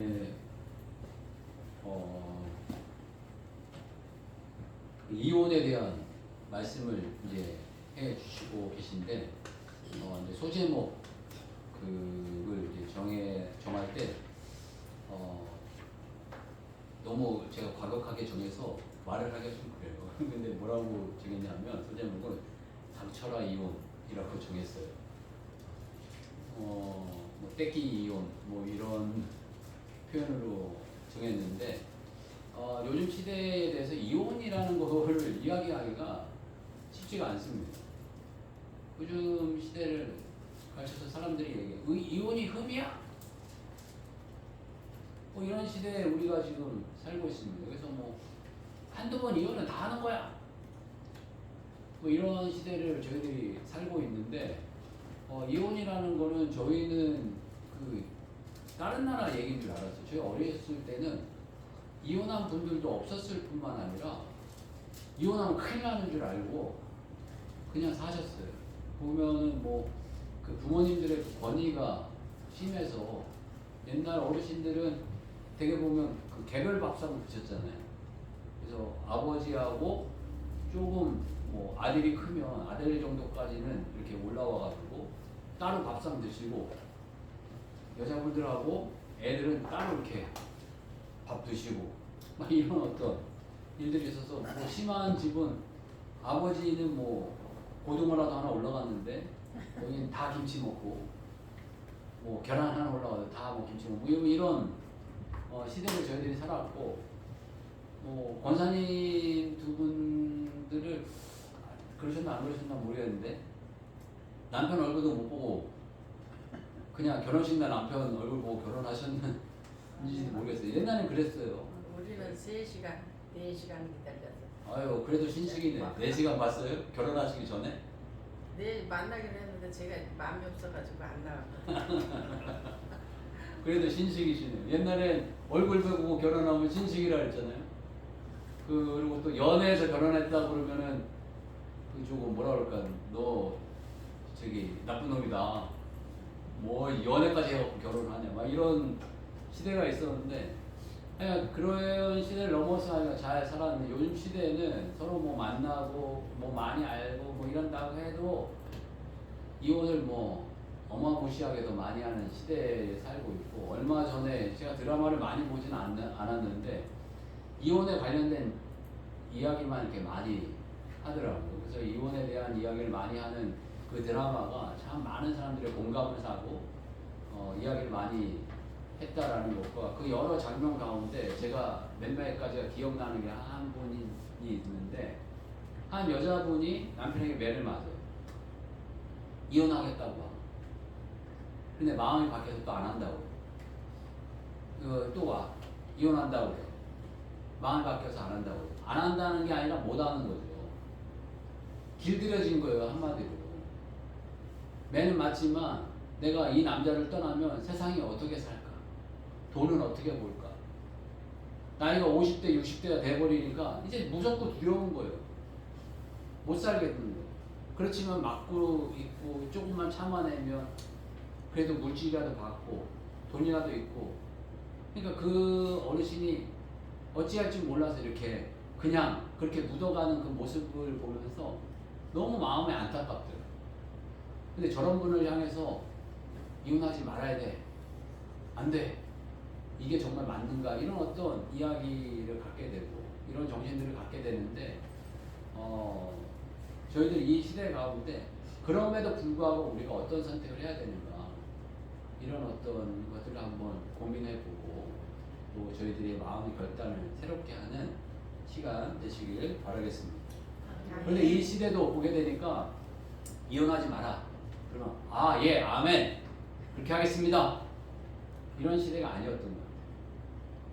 네, 어, 이혼에 대한 말씀을 이제 해 주시고 계신데, 이제 소제목 그걸 이제 정할 때, 너무 제가 과격하게 정해서 말을 하기가 좀 그래요. 근데 뭐라고 정했냐면, 소제목을 상처라 이혼이라고 정했어요. 뭐, 떼끼 이혼, 뭐 이런 표현으로 정했는데, 요즘 시대에 대해서 이혼이라는 것을 이야기하기가 쉽지가 않습니다. 요즘 시대를 가르쳐서 사람들이 얘기해요. 이혼이 흠이야? 뭐 이런 시대에 우리가 지금 살고 있습니다. 그래서 뭐 한두 번 이혼은 다 하는 거야. 뭐 이런 시대를 저희들이 살고 있는데, 이혼이라는 거는 저희는 그 다른 나라 얘기인 줄 알았어요. 저희 어렸을 때는 이혼한 분들도 없었을 뿐만 아니라 이혼하면 큰일 나는 줄 알고 그냥 사셨어요. 보면은 뭐 그 부모님들의 그 권위가 심해서 옛날 어르신들은 되게 보면 그 개별 밥상을 드셨잖아요. 그래서 아버지하고 조금 뭐 아들이 크면 아들 정도까지는 이렇게 올라와가지고 따로 밥상 드시고, 여자분들하고 애들은 따로 이렇게 밥 드시고 막 이런 어떤 일들이 있어서, 뭐 심한 집은 아버지는 뭐 고등어라도 하나 올라갔는데 여기는 다 김치 먹고, 뭐 계란 하나 올라가도 다 뭐 김치 먹고, 이런 시대를 저희들이 살았고, 뭐 권사님 두 분들을 그러셨나 안 그러셨나 모르겠는데 남편 얼굴도 못 보고 그냥 결혼식 날 남편 얼굴 보고 결혼하셨는지도 모르겠어요. 옛날엔 그랬어요. 우리는 3시간, 4시간 기다렸어. 아유, 그래도 신식이네. 4시간 봤어요? 결혼하시기 전에? 내일 만나기로 했는데 제가 마음이 없어가지고 안 나왔거든요. 그래도 신식이시네요. 옛날엔 얼굴 보고 결혼하면 신식이라 했잖아요. 그리고 또 연애해서 결혼했다 그러면은 그 조금 뭐라 그럴까, 너 저기 나쁜 놈이다, 뭐 연애까지 해갖고 결혼하냐, 막 이런 시대가 있었는데, 그냥 그런 시대를 넘어서 잘 살았는데, 요즘 시대에는 서로 뭐 만나고 뭐 많이 알고 뭐 이런다고 해도 이혼을 뭐 어마무시하게도 많이 하는 시대에 살고 있고, 얼마 전에 제가 드라마를 많이 보지는 않았는데 이혼에 관련된 이야기만 이렇게 많이 하더라고요. 그래서 이혼에 대한 이야기를 많이 하는 그 드라마가 참 많은 사람들의 공감을 사고 이야기를 많이 했다라는 것과, 그 여러 장면 가운데 제가 몇몇 가지가 기억나는 게 한 분이 있는데, 한 여자분이 남편에게 매를 맞아요. 이혼하겠다고 하고. 근데 마음이 바뀌어서 또 안 한다고. 또 와. 이혼한다고 해요. 마음이 바뀌어서 안 한다고 해요. 안 한다는 게 아니라 못 하는 거죠. 길들여진 거예요, 한마디로. 매는 맞지만 내가 이 남자를 떠나면 세상이 어떻게 살까? 돈은 어떻게 벌까? 나이가 50대, 60대가 돼버리니까 이제 무섭고 두려운 거예요. 못 살겠는 거예요. 그렇지만 맞고 있고 조금만 참아내면 그래도 물질이라도 받고 돈이라도 있고, 그러니까 그 어르신이 어찌할 줄 몰라서 이렇게 그냥 그렇게 묻어가는 그 모습을 보면서 너무 마음이 안타깝더라고요. 근데 저런 분을 향해서 이혼하지 말아야 돼, 안 돼, 이게 정말 맞는가, 이런 어떤 이야기를 갖게 되고 이런 정신들을 갖게 되는데, 저희들 이 시대 가운데 그럼에도 불구하고 우리가 어떤 선택을 해야 되는가, 이런 어떤 것들을 한번 고민해보고 또 저희들의 마음의 결단을 새롭게 하는 시간 되시길 바라겠습니다. 그런데 이 시대도 보게 되니까 이혼하지 마라 그러면 예, 아멘, 그렇게 하겠습니다, 이런 시대가 아니었던 것 같아요.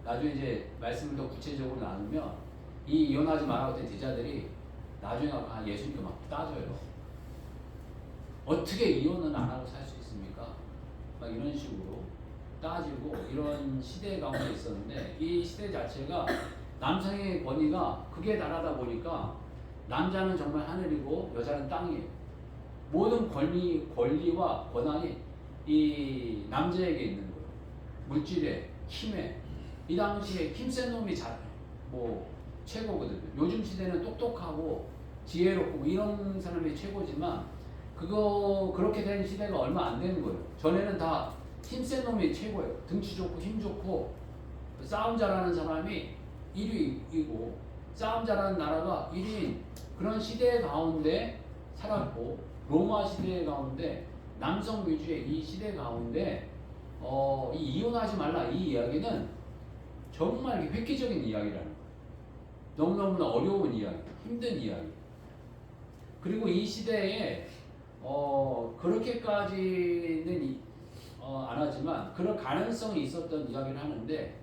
나중에 이제 말씀을 더 구체적으로 나누면 이 이혼하지 마라고 했던 제자들이 나중에 가서 예수님께 막 따져요. 어떻게 이혼은 안 하고 살 수 있습니까? 막 이런 식으로 따지고, 이런 시대 가운데 있었는데, 이 시대 자체가 남성의 권위가 극에 달하다 보니까 남자는 정말 하늘이고 여자는 땅이에요. 모든 권리와 권한이 이 남자에게 있는 거예요. 물질에, 힘에 이 당시에 힘센 놈이 뭐 최고거든요. 요즘 시대는 똑똑하고 지혜롭고 뭐 이런 사람이 최고지만 그렇게 된 시대가 얼마 안 되는 거예요. 전에는 다 힘센 놈이 최고예요. 등치 좋고 힘 좋고 싸움 잘하는 사람이 1위이고 싸움 잘하는 나라가 1위인 그런 시대 가운데 살았고 로마 시대 가운데 남성 위주의 이 시대 가운데 이 이혼하지 말라 이 이야기는 정말 획기적인 이야기라는 거예요. 너무너무나 어려운 이야기, 힘든 이야기. 그리고 이 시대에 그렇게까지는 안 하지만 그런 가능성이 있었던 이야기를 하는데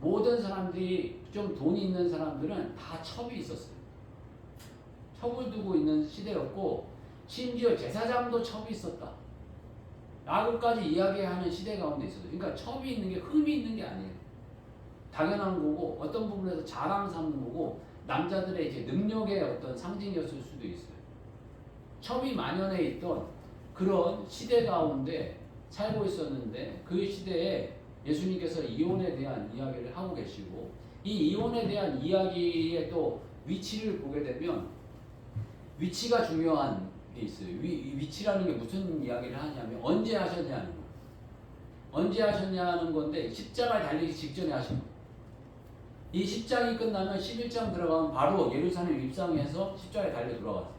모든 사람들이 좀 돈이 있는 사람들은 다 첩이 있었어요. 첩을 두고 있는 시대였고 심지어 제사장도 첩이 있었다. 라고까지 이야기하는 시대 가운데 있었어요. 그러니까 첩이 있는 게 흠이 있는 게 아니에요. 당연한 거고 어떤 부분에서 자랑 삼는 거고 남자들의 이제 능력의 어떤 상징이었을 수도 있어요. 첩이 만연해 있던 그런 시대 가운데 살고 있었는데 그 시대에 예수님께서 이혼에 대한 이야기를 하고 계시고 이 이혼에 대한 이야기의 또 위치를 보게 되면 위치가 중요한 게 있어요. 위치라는 게 무슨 이야기를 하냐면 언제 하셨냐는 거예요. 언제 하셨냐는 건데 십자가에 달리기 직전에 하신 거예요. 이 10장이 끝나면 11장 들어가면 바로 예루살렘 입성해서 십자가에 달려 들어갔어요.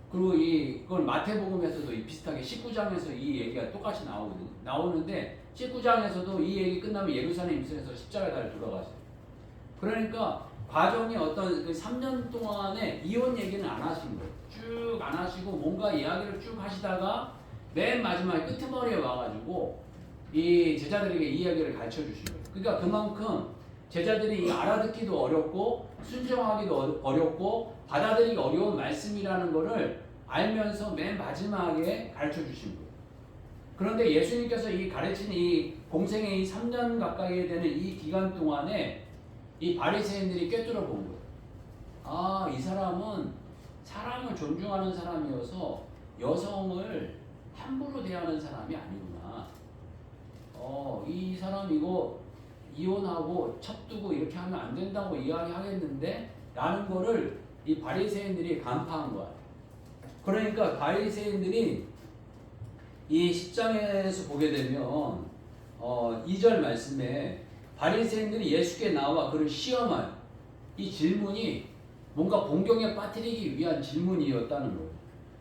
그리고 이걸 마태복음에서도 비슷하게 19장에서 이 얘기가 똑같이 나오거든요. 나오는데 19장에서도 이 얘기 끝나면 예루살렘 입성해서 십자가에 달려 들어갔어요. 그러니까 과정이 어떤 3년 동안에 이혼 얘기는 안 하신 거예요. 쭉 안 하시고 뭔가 이야기를 쭉 하시다가 맨 마지막에 끄트머리에 와가지고 이 제자들에게 이 이야기를 가르쳐 주신 거예요. 그러니까 그만큼 제자들이 알아듣기도 어렵고 순종하기도 어렵고 받아들이기 어려운 말씀이라는 것을 알면서 맨 마지막에 가르쳐 주신 거예요. 그런데 예수님께서 이 가르친 이 공생의 이 3년 가까이 되는 이 기간 동안에 이 바리새인들이 꿰뚫어 본 거예요. 아, 이 사람은 사람을 존중하는 사람이어서 여성을 함부로 대하는 사람이 아니구나. 이 사람 이거 이혼하고 첩두고 이렇게 하면 안 된다고 이야기하겠는데 라는 거를 이 바리새인들이 간파한 거야. 그러니까 바리새인들이 이 10장에서 보게 되면 2절 말씀에 바리새인들이 예수께 나와 그를 시험할 이 질문이 뭔가 공경에 빠뜨리기 위한 질문이었다는 거예요.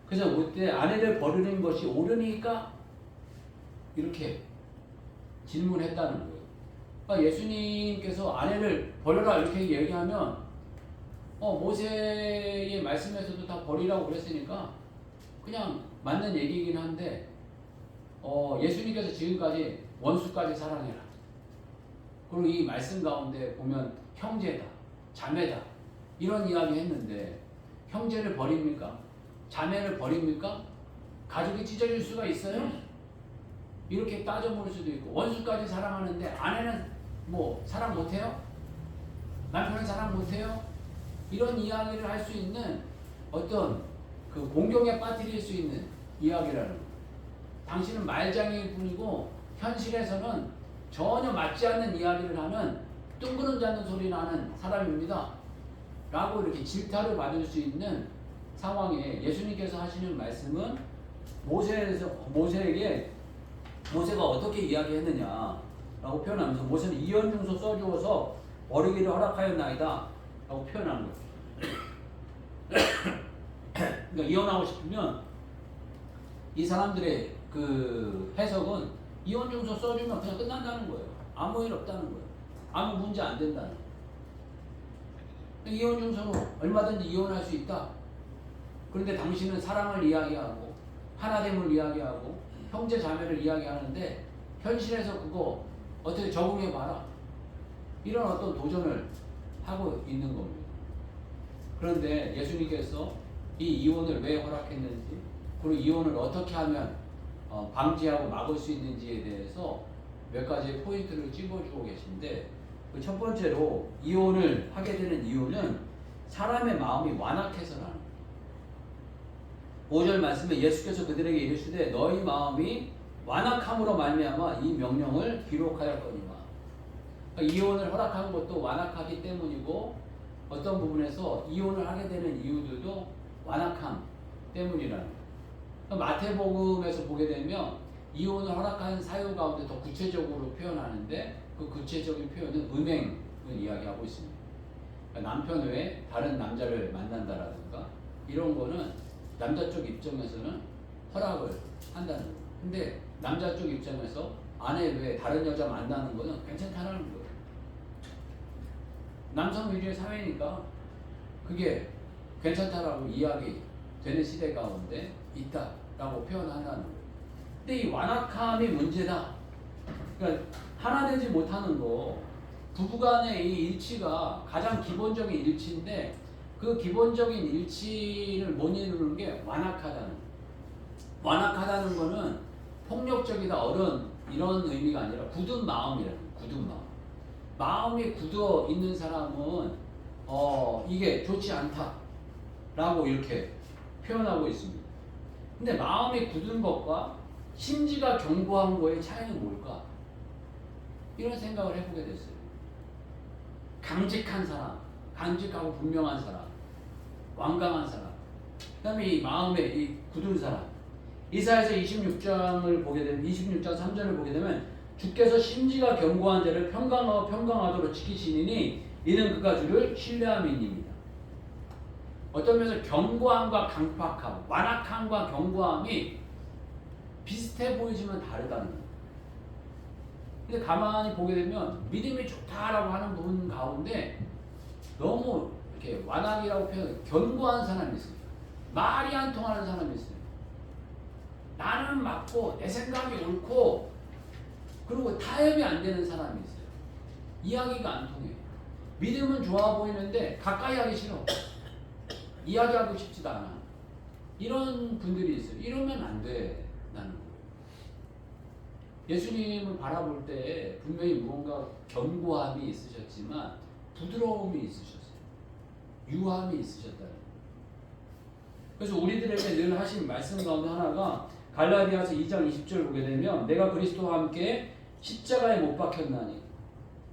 그래서 그때 아내를 버리는 것이 옳으니까 이렇게 질문했다는 거예요. 그러니까 예수님께서 아내를 버려라 이렇게 얘기하면 모세의 말씀에서도 다 버리라고 그랬으니까 그냥 맞는 얘기이긴 한데 예수님께서 지금까지 원수까지 사랑해라. 그리고 이 말씀 가운데 보면 형제다, 자매다 이런 이야기 했는데 형제를 버립니까? 자매를 버립니까? 가족이 찢어질 수가 있어요? 이렇게 따져 물을 수도 있고 원수까지 사랑하는데 아내는 뭐 사랑 못해요? 남편은 사랑 못해요? 이런 이야기를 할 수 있는 어떤 그 공경에 빠뜨릴 수 있는 이야기라는 거예요. 당신은 말장일 뿐이고 현실에서는 전혀 맞지 않는 이야기를 하는 뜬구름 잡는 소리 나는 사람입니다. 라고 이렇게 질타를 받을 수 있는 상황에 예수님께서 하시는 말씀은 모세에게 모세가 어떻게 이야기했느냐라고 표현하면서 모세는 이혼중서 써주어서 버리기를 허락하였나이다 라고 표현하는 거예요. 그러니까 이혼하고 싶으면 이 사람들의 그 해석은 이혼중서 써주면 그냥 끝난다는 거예요. 아무 일 없다는 거예요. 아무 문제 안 된다는 거예요. 이혼중서로 얼마든지 이혼할 수 있다. 그런데 당신은 사랑을 이야기하고 하나됨을 이야기하고 형제 자매를 이야기하는데 현실에서 그거 어떻게 적응해봐라. 이런 어떤 도전을 하고 있는 겁니다. 그런데 예수님께서 이 이혼을 왜 허락했는지 그리고 이혼을 어떻게 하면 방지하고 막을 수 있는지에 대해서 몇 가지 포인트를 찝어주고 계신데 그 첫 번째로 이혼을 하게 되는 이유는 사람의 마음이 완악해서라는 거예요. 5절 말씀에 예수께서 그들에게 이르시되 너희 마음이 완악함으로 말미암아 이 명령을 기록하였거니와 그러니까 이혼을 허락한 것도 완악하기 때문이고 어떤 부분에서 이혼을 하게 되는 이유들도 완악함 때문이라는 거예요. 그러니까 마태복음에서 보게 되면 이혼을 허락한 사유 가운데 더 구체적으로 표현하는데 그 구체적인 표현은 음행을 이야기하고 있습니다. 그러니까 남편 외에 다른 남자를 만난다라든가 이런 거는 남자 쪽 입장에서는 허락을 한다는 거예요. 근데 남자 쪽 입장에서 아내 외에 다른 여자 만나는 거는 괜찮다는 거예요. 남성 위주의 사회니까 그게 괜찮다라고 이야기되는 시대 가운데 있다라고 표현한다는 거예요. 근데 이 완악함이 문제다. 그러니까 하나 되지 못하는 거, 부부간의 이 일치가 가장 기본적인 일치인데 그 기본적인 일치를 못 이루는 게 완악하다는 거예요. 완악하다는 거는 폭력적이다, 이런 의미가 아니라 굳은 마음이라는 거예요. 굳은 마음. 마음이 굳어 있는 사람은 이게 좋지 않다라고 이렇게 표현하고 있습니다. 근데 마음이 굳은 것과 심지가 견고한 거의 차이는 뭘까? 이런 생각을 해보게 됐어요. 강직한 사람, 강직하고 분명한 사람, 완강한 사람, 그 다음에 이 마음에 이 굳은 사람. 이사야서 26장을 보게 되면 26장 3절을 보게 되면 주께서 심지가 견고한 자를 평강하도록 지키시니 이는 그가 주를 신뢰함이니이다. 어떤 면에서 견고함과 강팍함, 완악함과 견고함이 비슷해 보이지만 다르다는 거예요. 근데 가만히 보게 되면 믿음이 좋다라고 하는 부분 가운데 너무 이렇게 완악이라고 표현, 견고한 사람이 있어요. 말이 안 통하는 사람이 있어요. 나는 맞고 내 생각이 옳고 그리고 타협이 안 되는 사람이 있어요. 이야기가 안 통해요. 믿음은 좋아 보이는데 가까이 하기 싫어. 이야기하고 싶지도 않아. 이런 분들이 있어요. 이러면 안 돼. 나는 거예요. 예수님을 바라볼 때 분명히 무언가 견고함이 있으셨지만 부드러움이 있으셨어요. 유함이 있으셨다는 거예요. 그래서 우리들에게 늘 하신 말씀 가운데 하나가 갈라디아서 2장 20절 보게 되면 내가 그리스도와 함께 십자가에 못 박혔나니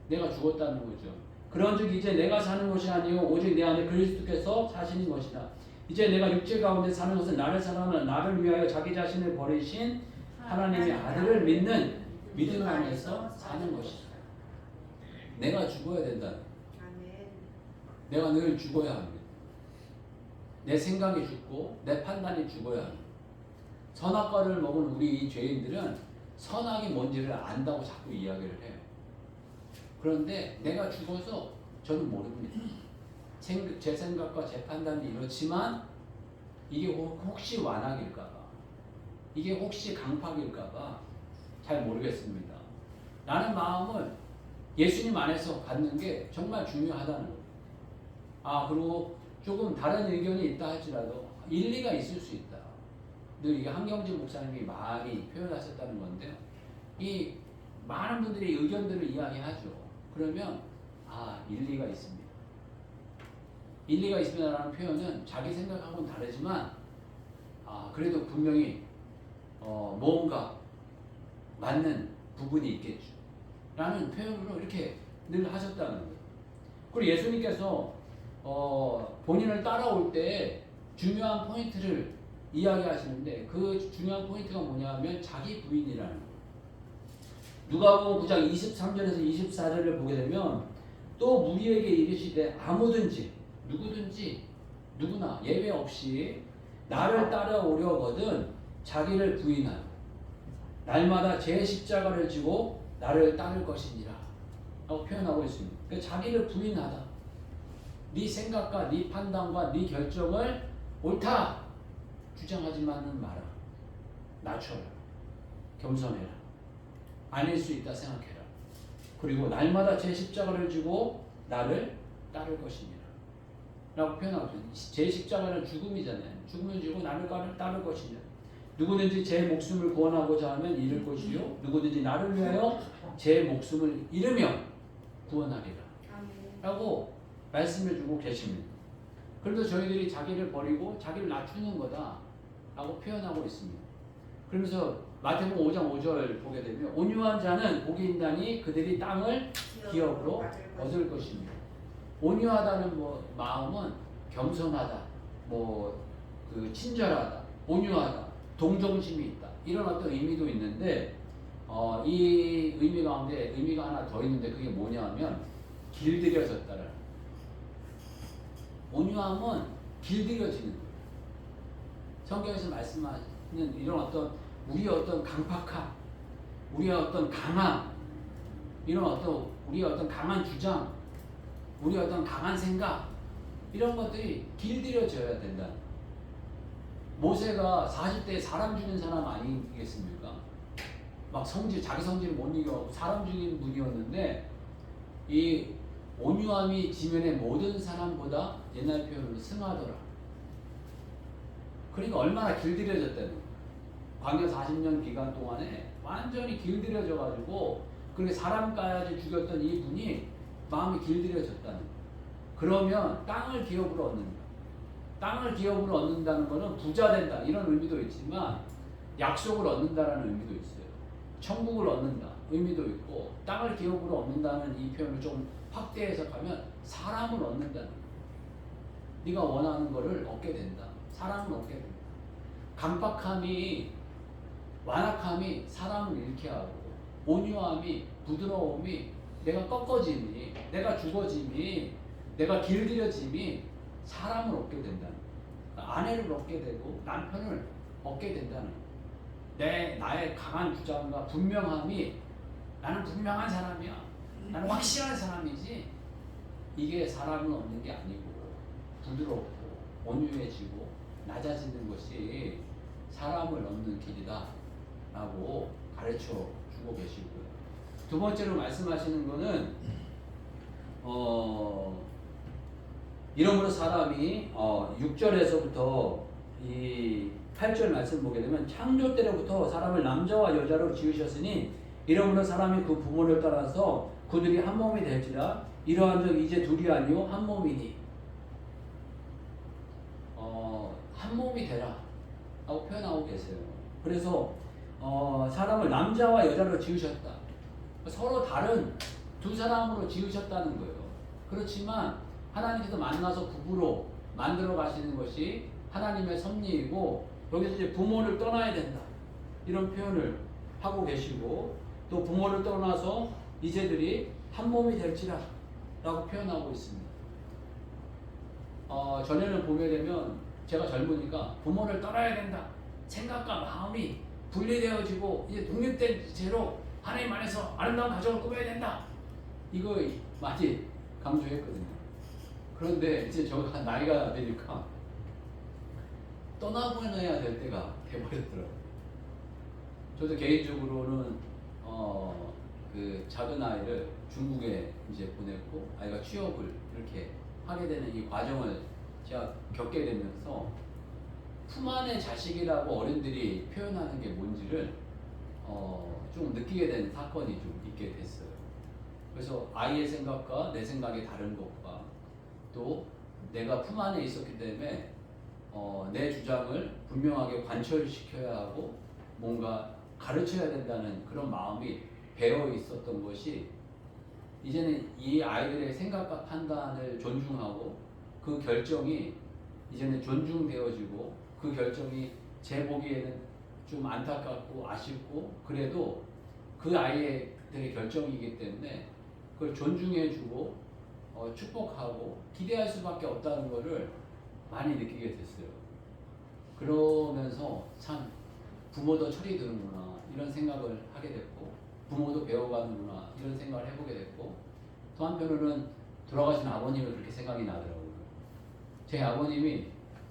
내가 죽었다는 거죠. 그런즉 이제 내가 사는 것이 아니요 오직 내 안에 그리스도께서 사시는 것이다. 이제 내가 육체 가운데 사는 것은 나를 사랑하는 나를 위하여 자기 자신을 버리신 하나님의 아들을 믿는 믿음 안에서 사는 것이다. 내가 죽어야 된다. 내가 늘 죽어야 합니다. 내 생각이 죽고 내 판단이 죽어야 합니다. 선악과를 먹은 우리 이 죄인들은 선악이 뭔지를 안다고 자꾸 이야기를 해요. 그런데 내가 죽어서 저는 모릅니다. 제 생각과 제 판단이 이렇지만 이게 혹시 완악일까봐, 이게 혹시 강팍일까봐 잘 모르겠습니다. 라는 마음을 예수님 안에서 갖는 게 정말 중요하다는 거예요. 그리고 조금 다른 의견이 있다 할지라도 일리가 있을 수 있다. 늘 이게 한경진 목사님이 많이 표현하셨다는 건데요. 이 많은 분들이 의견들을 이야기하죠. 그러면 일리가 있습니다. 일리가 있습니다라는 표현은 자기 생각하고는 다르지만 그래도 분명히 뭔가 맞는 부분이 있겠죠. 라는 표현으로 이렇게 늘 하셨다는 거예요. 그리고 예수님께서 본인을 따라올 때 중요한 포인트를 이야기하시는데 그 중요한 포인트가 뭐냐면 자기 부인이라는 거예요. 누가복음 9장 23절에서 24절을 보게 되면 또 무리에게 이르시되 아무든지 누구든지 누구나 예외 없이 나를 따라오려거든 자기를 부인하고 날마다 제 십자가를 지고 나를 따를 것이니라 라고 표현하고 있습니다. 그러니까 자기를 부인하다. 네 생각과 네 판단과 네 결정을 옳다 주장하지만은 마라. 낮춰라. 겸손해라. 아닐 수 있다 생각해라. 그리고 날마다 제 십자가를 지고 나를 따를 것이니라 라고 표현하고 있습니다. 제 십자가는 죽음이잖아요. 죽음을 지고 나를 따를 것이니라. 누구든지 제 목숨을 구원하고자 하면 잃을 것이요 누구든지 나를 위하여 제 목숨을 잃으며 구원하리라 라고 말씀해 주고 계십니다. 그래서 저희들이 자기를 버리고 자기를 낮추는 거다 라고 표현하고 있습니다. 그러면서 마태복음 5장 5절 보게 되면 온유한 자는 복이 있나니 그들이 땅을 기업으로 얻을 것이며 온유하다는 마음은 겸손하다, 그 친절하다, 온유하다, 동정심이 있다 이런 어떤 의미도 있는데 이 의미 가운데 의미가 하나 더 있는데 그게 뭐냐면 길들여졌다라는 온유함은 길들여지는 거예요. 성경에서 말씀하는 이런 어떤 우리의 어떤 강팍함, 우리의 어떤 강함, 이런 어떤 우리의 어떤 강한 주장, 우리의 어떤 강한 생각 이런 것들이 길들여져야 된다. 모세가 40대에 사람 죽인 사람 아니겠습니까? 막 자기 성질 못 이겨갖고 사람 죽인 분이었는데 이 온유함이 지면의 모든 사람보다 옛날 표현으로 승하더라. 그러니까 얼마나 길들여졌다는 거예요. 광야 40년 기간 동안에 완전히 길들여져가지고 그렇게 사람까지 죽였던 이 분이 마음이 길들여졌다는 거예요. 그러면 땅을 기업으로 얻는다. 땅을 기업으로 얻는다는 것은 부자 된다 이런 의미도 있지만 약속을 얻는다라는 의미도 있어요. 천국을 얻는다 의미도 있고 땅을 기업으로 얻는다는 이 표현을 좀 확대 해석하면 사람을 얻는다는 거예요. 네가 원하는 것을 얻게 된다. 사람을 얻게 된다. 강박함이 완악함이 사람을 잃게 하고 온유함이 부드러움이 내가 꺾어짐이 내가 죽어짐이 내가 길들여짐이 사람을 얻게 된다는 거예요. 아내를 얻게 되고 남편을 얻게 된다는 거예요. 나의 강한 주장과 분명함이 나는 분명한 사람이야. 나는 확실한 사람이지. 이게 사람을 얻는 게 아니고 부드럽고 온유해지고 낮아지는 것이 사람을 얻는 길이다 라고 가르쳐 주고 계시고요. 두 번째로 말씀하시는 거는 이러므로 사람이 6절에서부터 이 8절 말씀 보게 되면 창조 때로부터 사람을 남자와 여자로 지으셨으니 이러므로 사람이 그 부모를 따라서 그들이 한 몸이 될지라 이러한 적 이제 둘이 아니요 한 몸이니 한 몸이 되라 라고 표현하고 계세요. 그래서 사람을 남자와 여자로 지으셨다. 서로 다른 두 사람으로 지으셨다는 거예요. 그렇지만 하나님께서 만나서 부부로 만들어 가시는 것이 하나님의 섭리이고 여기서 이제 부모를 떠나야 된다 이런 표현을 하고 계시고 또 부모를 떠나서 이제들이 한 몸이 될지라 라고 표현하고 있습니다. 전에는 보게 되면 제가 젊으니까 부모를 떠나야 된다 생각과 마음이 분리되어지고 이제 독립된 채로 하나님 안에서 아름다운 가정을 꾸며야 된다 이거 많이 강조했거든요. 그런데 이제 제가 나이가 되니까 떠나보내야 될 때가 돼버렸더라고요. 저도 개인적으로는 그 작은 아이를 중국에 이제 보냈고 아이가 취업을 이렇게 하게 되는 이 과정을 제가 겪게 되면서 품 안의 자식이라고 어른들이 표현하는 게 뭔지를 좀 느끼게 된 사건이 좀 있게 됐어요. 그래서 아이의 생각과 내 생각이 다른 것과 또 내가 품 안에 있었기 때문에 내 주장을 분명하게 관철시켜야 하고 뭔가 가르쳐야 된다는 그런 마음이 배어 있었던 것이 이제는 이 아이들의 생각과 판단을 존중하고 그 결정이 이제는 존중되어지고 그 결정이 제 보기에는 좀 안타깝고 아쉽고 그래도 그 아이들의 결정이기 때문에 그걸 존중해주고 축복하고 기대할 수밖에 없다는 것을 많이 느끼게 됐어요. 그러면서 참 부모도 철이 드는구나 이런 생각을 하게 됐고 부모도 배워가는구나 이런 생각을 해보게 됐고 또 한편으로는 돌아가신 아버님을 그렇게 생각이 나더라고요. 제 아버님이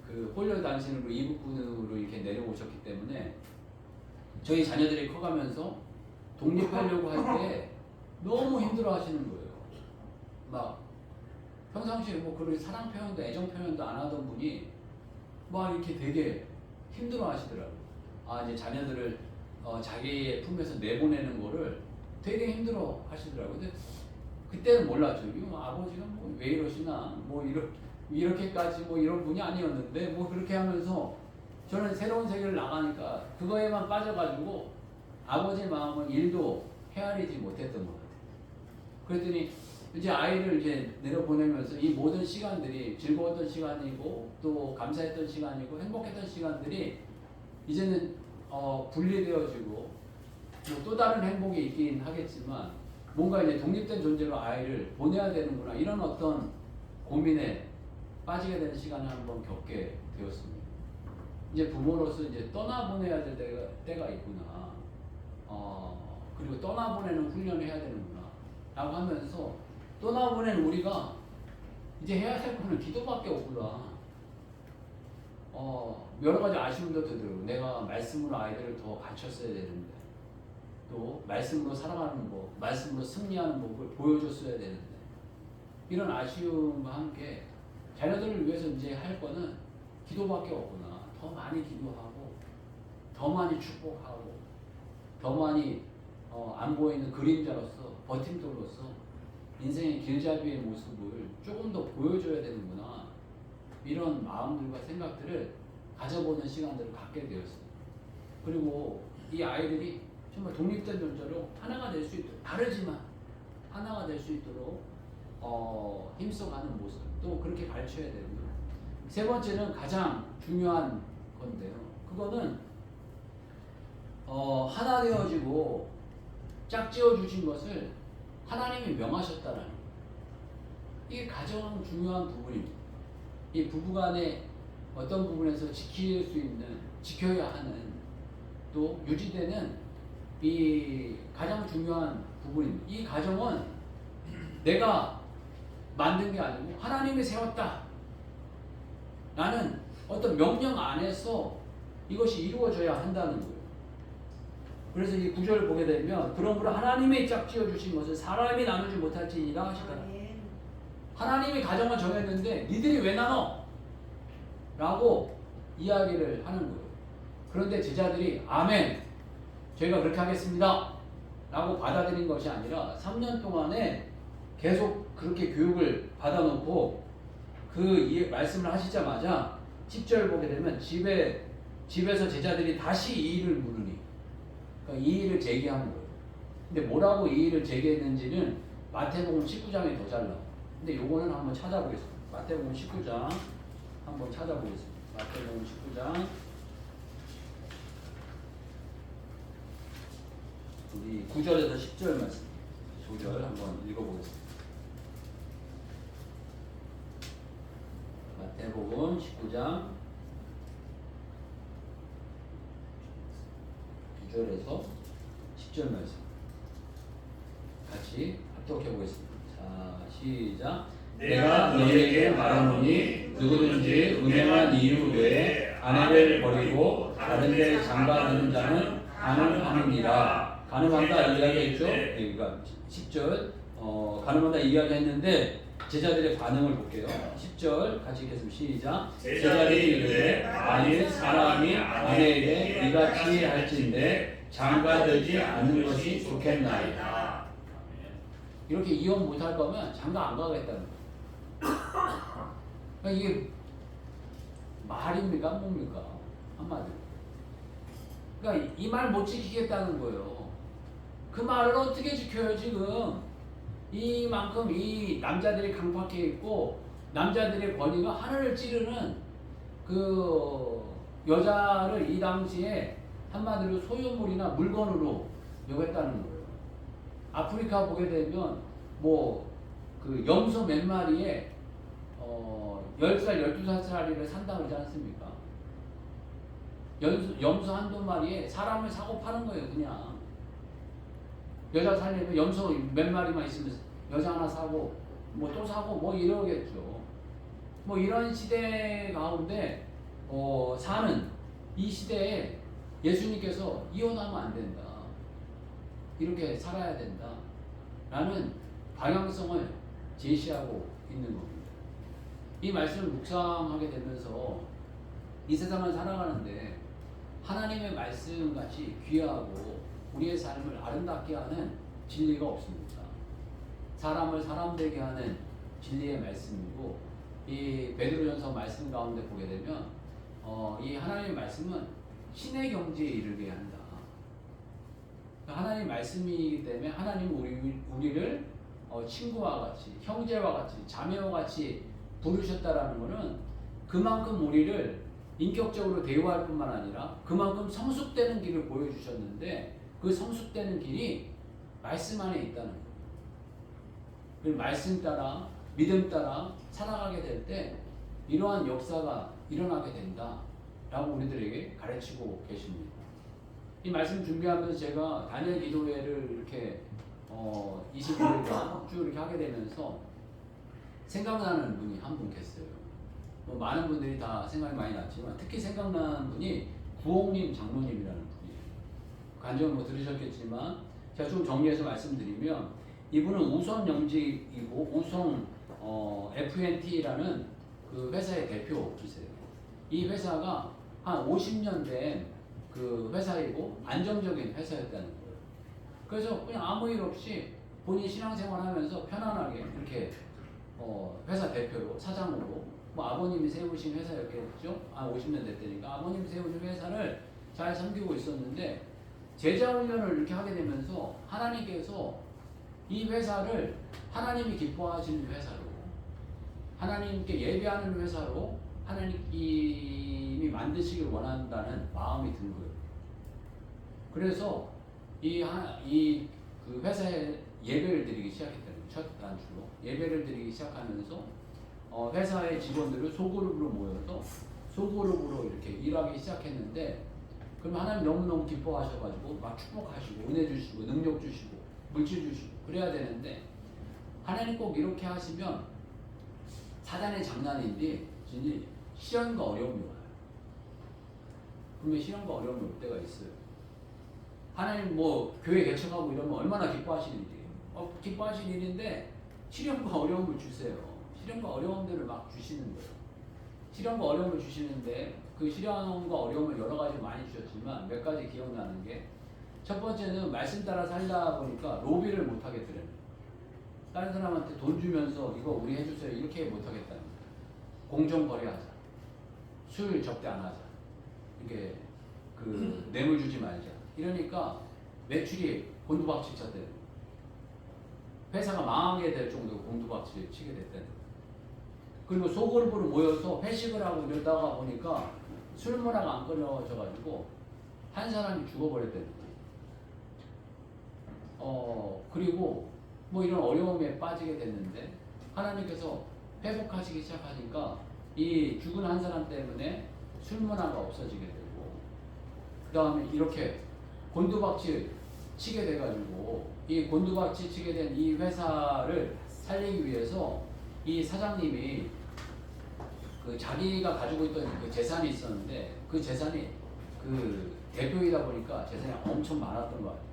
그 홀려 단신으로 이북군으로 이렇게 내려오셨기 때문에 저희 자녀들이 커가면서 독립하려고 할 때 너무 힘들어 하시는 거예요. 막 평상시에 뭐 그런 사랑 표현도 애정 표현도 안 하던 분이 막 이렇게 되게 힘들어 하시더라고요. 이제 자녀들을 자기의 품에서 내보내는 거를 되게 힘들어 하시더라고요. 근데 그때는 몰랐죠. 아버지가 뭐 왜 이러시나 뭐 이렇게까지 뭐 이런 분이 아니었는데 뭐 그렇게 하면서 저는 새로운 세계를 나가니까 그거에만 빠져가지고 아버지의 마음을 일도 헤아리지 못했던 것 같아요. 그랬더니 이제 아이를 이제 내려보내면서 이 모든 시간들이 즐거웠던 시간이고 또 감사했던 시간이고 행복했던 시간들이 이제는 분리되어지고 뭐 또 다른 행복이 있긴 하겠지만 뭔가 이제 독립된 존재로 아이를 보내야 되는구나 이런 어떤 고민에 빠지게 되는 시간을 한번 겪게 되었습니다. 이제 부모로서 이제 떠나보내야 될 때가 있구나. 그리고 떠나보내는 훈련을 해야 되는구나. 라고 하면서 떠나보낸 우리가 이제 해야 될 거는 기도밖에 없구나. 여러 가지 아쉬움도 들더라고요. 내가 말씀으로 아이들을 더 가르쳤어야 되는데, 또 말씀으로 살아가는 법, 말씀으로 승리하는 법을 보여줬어야 되는데, 이런 아쉬움과 함께 자녀들을 위해서 이제 할 거는 기도밖에 없구나. 더 많이 기도하고, 더 많이 축복하고, 더 많이 안 보이는 그림자로서, 버팀돌로서 인생의 길잡이의 모습을 조금 더 보여줘야 되는구나. 이런 마음들과 생각들을 가져보는 시간들을 갖게 되었습니다. 그리고 이 아이들이 정말 독립된 존재로 하나가 될 수 있도록, 다르지만 하나가 될 수 있도록 힘써가는 모습, 또 그렇게 가르쳐야 되고요. 세 번째는 가장 중요한 건데요. 그거는 하나 되어지고 짝지어 주신 것을 하나님이 명하셨다는 거예요. 이게 가장 중요한 부분입니다. 이 부부간에 어떤 부분에서 지킬 수 있는, 지켜야 하는, 또 유지되는 이 가장 중요한 부분입니다. 이 가정은 내가 만든 게 아니고 하나님이 세웠다 라는 어떤 명령 안에서 이것이 이루어져야 한다는 거예요. 그래서 이 구절을 보게 되면 그러므로 하나님이 짝지어 주신 것을 사람이 나누지 못할지니라 하시더라. 하나님이 가정을 정했는데 니들이 왜 나눠? 라고 이야기를 하는 거예요. 그런데 제자들이 아멘, 저희가 그렇게 하겠습니다 라고 받아들인 것이 아니라 3년 동안에 계속 그렇게 교육을 받아놓고 그 말씀을 하시자마자 10절 보게 되면 집에서 제자들이 다시 이 일을 물으니, 그러니까 이 일을 제기하는 거예요. 근데 뭐라고 이 일을 제기했는지는 마태복음 19장에 더 잘 나와요. 근데 요거는 한번 찾아보겠습니다. 마태복음 19장 한번 찾아보겠습니다. 마태복음 19장 우리 9절에서 10절 말씀 9절 한번 읽어보겠습니다. 마태복음 19장 9절에서 10절 말씀 같이 합독해 보겠습니다. 자, 시작. 내가 너희에게 말하노니 누구든지 음행한 이유 외에 아내를 버리고 다른 데 장가드는 자는 가늠하느니라. 가늠한다 이야기했죠. 그러니까 10절 가늠한다 이야기했는데 제자들의 반응을 볼게요. 10절 같이 읽겠습니다. 시작. 제자들이 이르되 만일 사람이 아내에게 이같이 할진대 장가들지 않는 것이 좋겠나이다. 이렇게 이혼 못할 거면 장가 안 가겠다는 거예요. 그러니까 이게 말입니까? 뭡니까? 한마디로. 그러니까 이 말 못 지키겠다는 거예요. 그 말을 어떻게 지켜요, 지금? 이만큼 이 남자들이 강팍해 있고, 남자들의 권위가 하늘을 찌르는 그 여자를 이 당시에 한마디로 소유물이나 물건으로 여겼다는 거예요. 아프리카 보게 되면 뭐 그 염소 몇 마리에 10살, 12살짜리를 산다고 그러지 않습니까? 염소 한두 마리에 사람을 사고 파는 거예요, 그냥. 여자 살려면 염소 몇 마리만 있으면 여자 하나 사고, 뭐 또 사고, 뭐 이러겠죠. 뭐 이런 시대 가운데, 사는 이 시대에 예수님께서 이혼하면 안 된다. 이렇게 살아야 된다. 라는 방향성을 제시하고 있는 겁니다. 이 말씀을 묵상하게 되면서 이 세상을 살아가는데 하나님의 말씀같이 귀하고 우리의 삶을 아름답게 하는 진리가 없습니다. 사람을 사람 되게 하는 진리의 말씀이고, 이 베드로전서 말씀 가운데 보게 되면 이 하나님의 말씀은 신의 경지에 이르게 한다. 하나님 말씀이기 때문에 하나님은 우리를 친구와 같이, 형제와 같이, 자매와 같이 부르셨다라는 것은 그만큼 우리를 인격적으로 대우할 뿐만 아니라 그만큼 성숙되는 길을 보여주셨는데 그 성숙되는 길이 말씀 안에 있다는 거예요. 그 말씀 따라 믿음 따라 살아가게 될 때 이러한 역사가 일어나게 된다라고 우리들에게 가르치고 계십니다. 이 말씀 준비하면서 제가 다니엘 기도회를 이렇게 21일간 쭉 이렇게 하게 되면서 생각나는 분이 한 분 계세요. 뭐 많은 분들이 다 생각이 많이 났지만 특히 생각나는 분이 구홍님 장로님이라는 분이에요. 간증을 뭐 들으셨겠지만 제가 좀 정리해서 말씀드리면 이분은 우성 영직이고 우성 FNT라는 그 회사의 대표이세요. 이 회사가 한 50년 된 그 회사이고 안정적인 회사였다는 거예요. 그래서 그냥 아무 일 없이 본인 신앙생활 하면서 편안하게 이렇게 회사 대표로 사장으로 뭐 아버님이 세우신 회사였겠죠. 50년 됐다니까 아버님이 세우신 회사를 잘 섬기고 있었는데 제자 훈련을 이렇게 하게 되면서 하나님께서 이 회사를 하나님이 기뻐하시는 회사로 하나님께 예배하는 회사로 하나님이 만드시길 원한다는 마음이 든 거예요. 그래서 그 회사에 예배를 드리기 시작했다는 거예요. 첫 단추로 예배를 드리기 시작하면서 회사의 직원들을 소그룹으로 모여서 소그룹으로 이렇게 일하기 시작했는데 그럼 하나님 너무너무 기뻐하셔가지고 막 축복하시고 은혜 주시고 능력 주시고 물질 주시고 그래야 되는데 하나님 꼭 이렇게 하시면 사단의 장난인데 시련과 어려움이 와요. 분명히 시련과 어려움이 올 때가 있어요. 하나님 뭐 교회 개척하고 이러면 얼마나 기뻐하시는 일이에요. 기뻐하시는 일인데 시련과 어려움을 주세요. 시련과 어려움들을 막 주시는 거예요. 시련과 어려움을 주시는데 그 시련과 어려움을 여러 가지 많이 주셨지만 몇 가지 기억나는 게 첫 번째는 말씀 따라 살다 보니까 로비를 못 하겠더래요. 다른 사람한테 돈 주면서 이거 우리 해주세요 이렇게 못 하겠다는 거예요. 공정 거래하자. 술 접대 안 하자. 이게 그 뇌물 주지 말자. 이러니까 매출이 곤두박질 쳤대요. 회사가 망하게 될 정도로 곤두박질 치게 됐다는 거예요. 그리고 소그룹으로 모여서 회식을 하고 이러다가 보니까 술 문화가 안 끊어져가지고 한 사람이 죽어버렸다는 거예요. 그리고 뭐 이런 어려움에 빠지게 됐는데 하나님께서 회복하시기 시작하니까 이 죽은 한 사람 때문에 술 문화가 없어지게 되고 그 다음에 이렇게 곤두박질 치게 돼가지고 이 곤두박질 치게 된 이 회사를 살리기 위해서 이 사장님이 그 자기가 가지고 있던 그 재산이 있었는데 그 재산이 그 대표이다 보니까 재산이 엄청 많았던 것 같아요.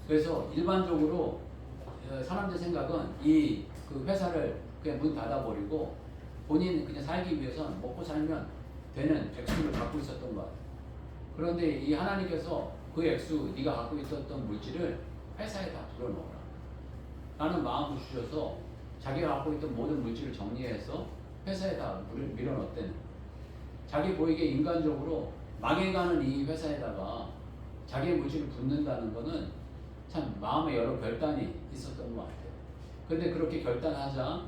그래서 일반적으로 사람들 생각은 이 그 회사를 그냥 문 닫아버리고 본인 그냥 살기 위해서는 먹고 살면 되는 액수를 갖고 있었던 것 같아요. 그런데 이 하나님께서 그 액수, 네가 갖고 있었던 물질을 회사에 다 들어놓으라 라는 마음을 주셔서 자기가 갖고 있던 모든 물질을 정리해서 회사에 다 밀어넣었대는 거예요. 자기 보이기에 인간적으로 망해가는 이 회사에다가 자기의 물질을 붓는다는 거는 참 마음에 여러 결단이 있었던 것 같아요. 근데 그렇게 결단하자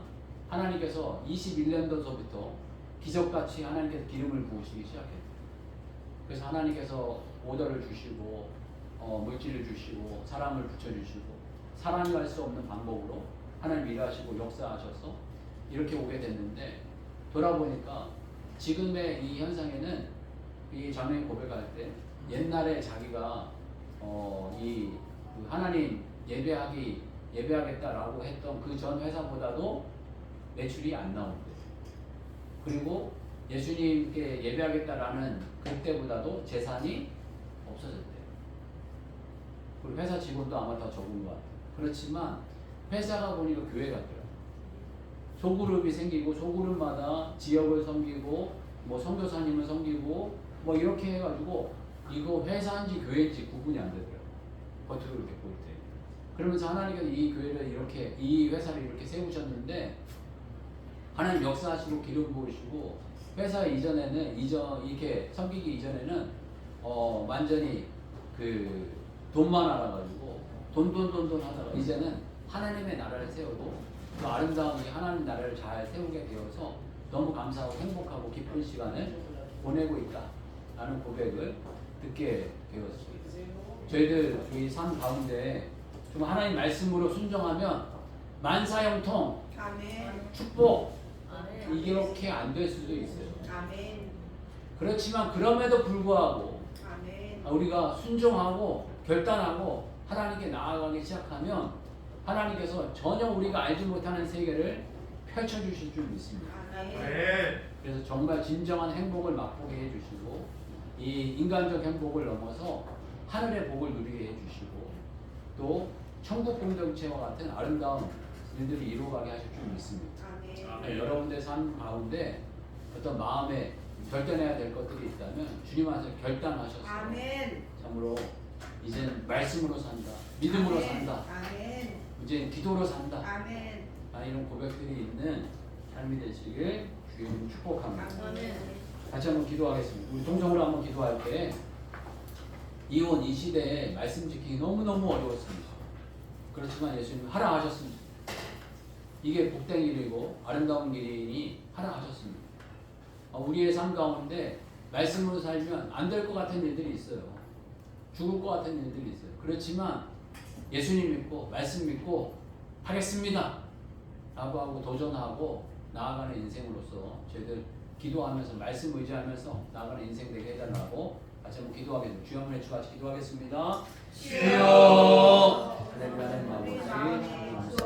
하나님께서 21년도서부터 기적같이 하나님께서 기름을 부으시기 시작했어요. 그래서 하나님께서 오더를 주시고 물질을 주시고 사람을 붙여주시고 사람이 할 수 없는 방법으로 하나님 일하시고 역사하셔서 이렇게 오게 됐는데 돌아보니까 지금의 이 현상에는 이 자매인 고백할 때 옛날에 자기가 그 하나님 예배하겠다라고 했던 그 전 회사보다도 매출이 안 나온대요. 그리고 예수님께 예배하겠다라는 그때보다도 재산이 없어졌대요. 그리고 회사 직원도 아마 더 적은 것 같아요. 그렇지만 회사가 보니까 교회 같더라고요. 소그룹이 생기고 소그룹마다 지역을 섬기고 뭐 선교사님을 섬기고 뭐 이렇게 해가지고 이거 회사인지 교회인지 구분이 안 되더라고요. 겉으로 이렇게 볼 때. 그러면서 하나님께서 이 교회를 이렇게 이 회사를 이렇게 세우셨는데 하나님 역사하시고 기름 부으시고 회사 이전에는 이렇게 섬기기 이전에는 완전히 그 돈만 알아가지고 돈 하다가 이제는 하나님의 나라를 세우고 그 아름다운 이 하나님 나라를 잘 세우게 되어서 너무 감사하고 행복하고 기쁜 시간을 보내고 있다라는 고백을 듣게 되었습니다. 저희들 이 삶 가운데 좀 하나님 말씀으로 순종하면 만사형통 아멘. 축복 아멘. 이렇게 안 될 수도 있어요. 아멘. 그렇지만 그럼에도 불구하고 아멘. 우리가 순종하고 결단하고 하나님께 나아가기 시작하면 하나님께서 전혀 우리가 알지 못하는 세계를 펼쳐주실 줄 믿습니다. 아멘. 그래서 정말 진정한 행복을 맛보게 해주시고 이 인간적 행복을 넘어서 하늘의 복을 누리게 해주시고 또 천국 공동체와 같은 아름다운 일들이 이루어가게 하실 줄 믿습니다. 아멘. 여러분들 삶 가운데 어떤 마음에 결단해야 될 것들이 있다면 주님 앞에서 결단하셔서 아멘. 참으로 이젠 말씀으로 산다, 믿음으로 아멘. 산다, 아멘. 이제 기도로 산다. 아멘. 이런 고백들이 있는 삶이 되시길 주님 축복합니다. 아멘. 같이 한번 기도하겠습니다. 우리 동정으로 한번 기도할 때 이혼 이 시대에 말씀 지키기 너무너무 어려웠습니다. 그렇지만 예수님 하라 하셨습니다. 이게 복된 길이고 아름다운 길이니 하라 하셨습니다. 우리의 삶 가운데 말씀으로 살면 안 될 것 같은 일들이 있어요. 죽을 것 같은 일들이 있어요. 그렇지만 예수님 믿고 말씀 믿고 하겠습니다 라고 하고 도전하고 나아가는 인생으로서 저희들 기도하면서 말씀 의지하면서 나아가는 인생 되게 해달라고 같이 한번 기도하겠습니다. 주여 한번 해주 같이 기도하겠습니다. 주여 하나님 아버지